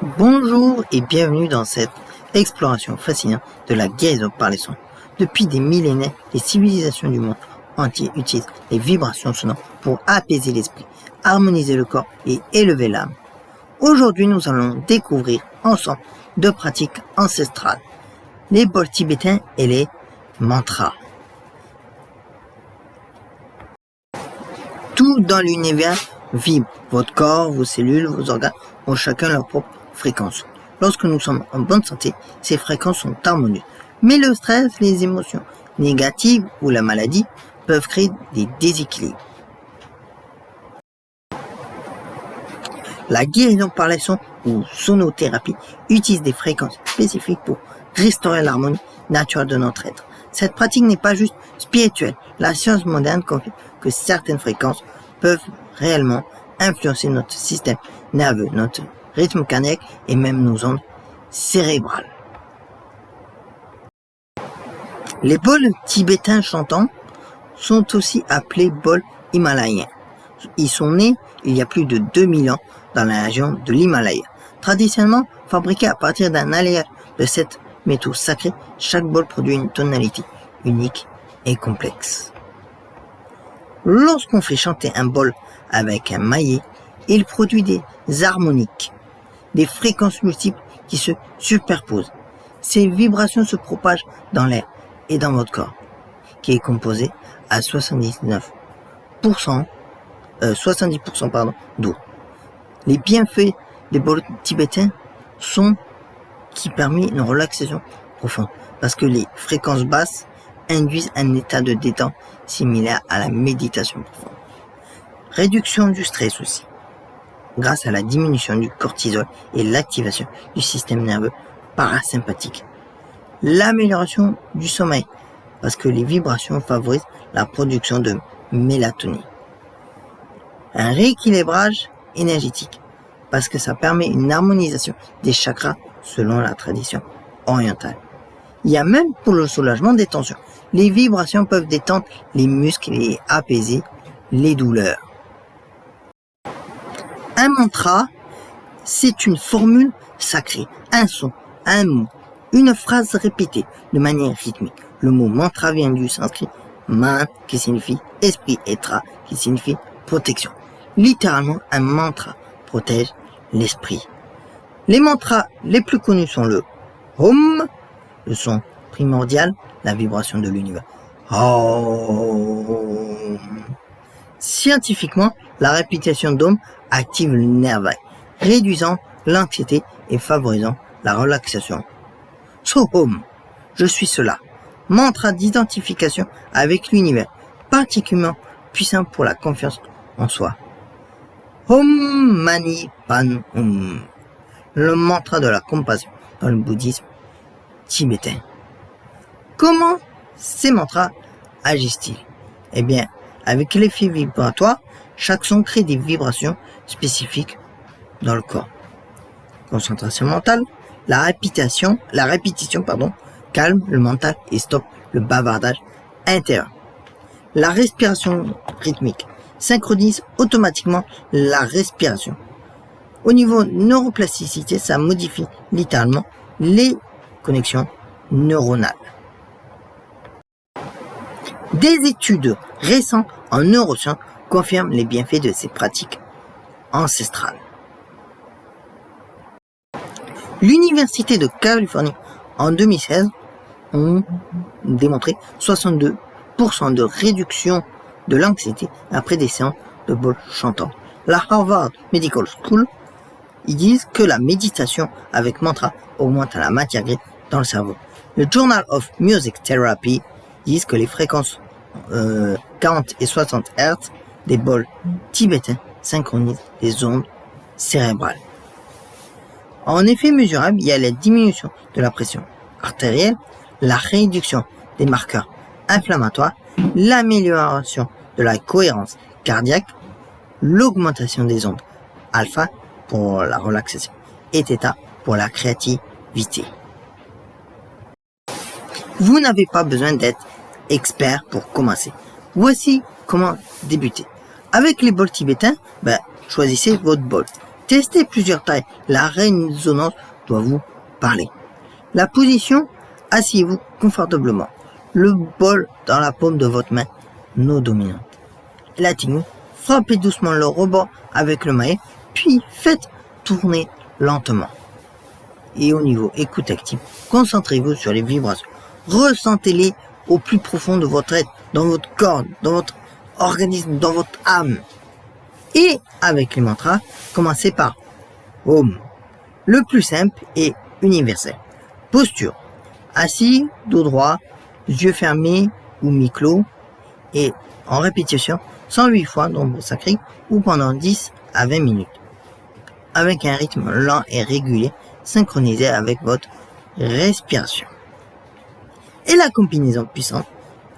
Bonjour et bienvenue dans cette exploration fascinante de la guérison par les sons. Depuis des millénaires, les civilisations du monde entier utilisent les vibrations sonores pour apaiser l'esprit, harmoniser le corps et élever l'âme. Aujourd'hui, nous allons découvrir ensemble deux pratiques ancestrales, les bols tibétains et les mantras. Tout dans l'univers vibre. Votre corps, vos cellules, vos organes ont chacun leur propre fréquence. Lorsque nous sommes en bonne santé, ces fréquences sont harmonieuses. Mais le stress, les émotions négatives ou la maladie peuvent créer des déséquilibres. La guérison par les sons ou sonothérapie utilise des fréquences spécifiques pour restaurer l'harmonie naturelle de notre être. Cette pratique n'est pas juste spirituelle. La science moderne confirme que certaines fréquences peuvent réellement influencer notre système nerveux, notre rythme cardiaque et même nos ondes cérébrales. Les bols tibétains chantants sont aussi appelés bols himalayens. Ils sont nés il y a plus de 2000 ans dans la région de l'Himalaya. Traditionnellement fabriqués à partir d'un alliage de 7 métaux sacrés, chaque bol produit une tonalité unique et complexe. Lorsqu'on fait chanter un bol avec un maillet, il produit des harmoniques, des fréquences multiples qui se superposent. Ces vibrations se propagent dans l'air et dans votre corps, qui est composé à 70% d'eau. Les bienfaits des bols tibétains sont qui permettent une relaxation profonde, parce que les fréquences basses induisent un état de détente similaire à la méditation profonde. Réduction du stress aussi, grâce à la diminution du cortisol et l'activation du système nerveux parasympathique. L'amélioration du sommeil, parce que les vibrations favorisent la production de mélatonine. Un rééquilibrage énergétique, parce que ça permet une harmonisation des chakras selon la tradition orientale. Il y a même pour le soulagement des tensions. Les vibrations peuvent détendre les muscles et apaiser les douleurs. Un mantra, c'est une formule sacrée, un son, un mot, une phrase répétée de manière rythmique. Le mot mantra vient du sanskrit man qui signifie esprit et tra qui signifie protection. Littéralement, un mantra protège l'esprit. Les mantras les plus connus sont le Om, le son primordial, la vibration de l'univers. Om. Scientifiquement, la répétition d'Om active le nerf vague, réduisant l'anxiété et favorisant la relaxation. Sohom, je suis cela. Mantra d'identification avec l'univers, particulièrement puissant pour la confiance en soi. Om Mani Padme Hum, le mantra de la compassion dans le bouddhisme tibétain. Comment ces mantras agissent-ils? Eh bien, avec l'effet vibratoire, chaque son crée des vibrations spécifiques dans le corps. Concentration mentale, la répétition, calme le mental et stoppe le bavardage intérieur. La respiration rythmique synchronise automatiquement la respiration. Au niveau neuroplasticité, ça modifie littéralement les connexions neuronales. Des études récentes en neurosciences confirment les bienfaits de ces pratiques ancestrales. L'Université de Californie en 2016 ont démontré 62% de réduction de l'anxiété après des séances de bols chantants. La Harvard Medical School, ils disent que la méditation avec mantra augmente la matière grise dans le cerveau. Le Journal of Music Therapy disent que les fréquences 40 et 60 Hz des bols tibétains synchronisent les ondes cérébrales. En effet mesurable, il y a la diminution de la pression artérielle, la réduction des marqueurs inflammatoires, l'amélioration de la cohérence cardiaque, l'augmentation des ondes alpha pour la relaxation et θ pour la créativité. Vous n'avez pas besoin d'être expert pour commencer. Voici comment débuter. Avec les bols tibétains, choisissez votre bol. Testez plusieurs tailles. La résonance doit vous parler. La position, asseyez-vous confortablement. Le bol dans la paume de votre main non dominante. La technique, frappez doucement le rebord avec le maillet, puis faites tourner lentement. Et au niveau écoute active, concentrez-vous sur les vibrations. Ressentez-les au plus profond de votre être, dans votre corps, dans votre organisme, dans votre âme. Et avec les mantras, commencez par Om. Le plus simple et universel. Posture. Assis, dos droit, yeux fermés ou mi-clos. Et en répétition, 108 fois nombre sacré ou pendant 10 à 20 minutes. Avec un rythme lent et régulier, synchronisé avec votre respiration. Et la combinaison puissante,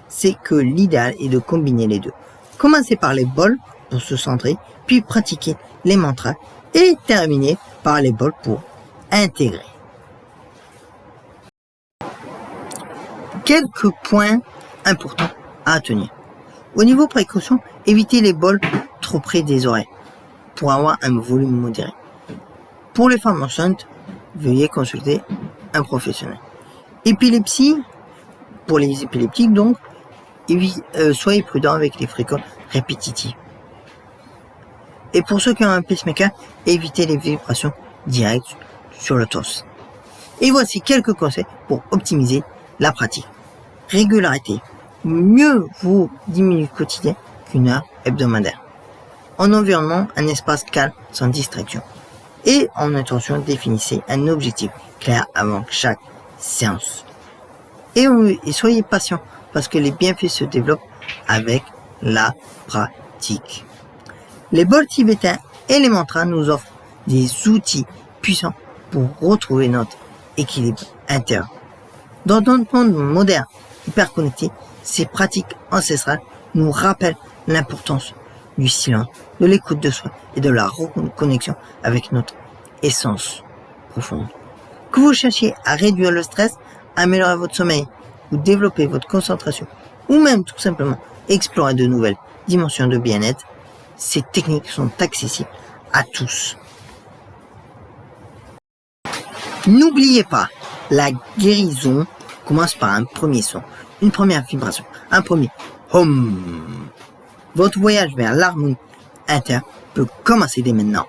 c'est que l'idéal est de combiner les deux. Commencez par les bols pour se centrer, puis pratiquez les mantras et terminez par les bols pour intégrer. Quelques points importants à tenir. Au niveau précaution, évitez les bols trop près des oreilles pour avoir un volume modéré. Pour les femmes enceintes, veuillez consulter un professionnel. Épilepsie, pour les épileptiques donc, soyez prudent avec les fréquences répétitives. Et pour ceux qui ont un pacemaker, évitez les vibrations directes sur le torse. Et voici quelques conseils pour optimiser la pratique. Régularité. Mieux vaut 10 minutes quotidiennes qu'une heure hebdomadaire. En environnement, un espace calme sans distraction. Et en intention, définissez un objectif clair avant chaque séance. Et soyez patient parce que les bienfaits se développent avec la pratique. Les bols tibétains et les mantras nous offrent des outils puissants pour retrouver notre équilibre intérieur. Dans notre monde moderne, hyper connecté, ces pratiques ancestrales nous rappellent l'importance du silence, de l'écoute de soi et de la reconnexion avec notre essence profonde. Que vous cherchiez à réduire le stress, améliorer votre sommeil ou développer votre concentration, ou même tout simplement explorer de nouvelles dimensions de bien-être, ces techniques sont accessibles à tous. N'oubliez pas, la guérison commence par un premier son, une première vibration, un premier hum. Votre voyage vers l'harmonie intérieure peut commencer dès maintenant.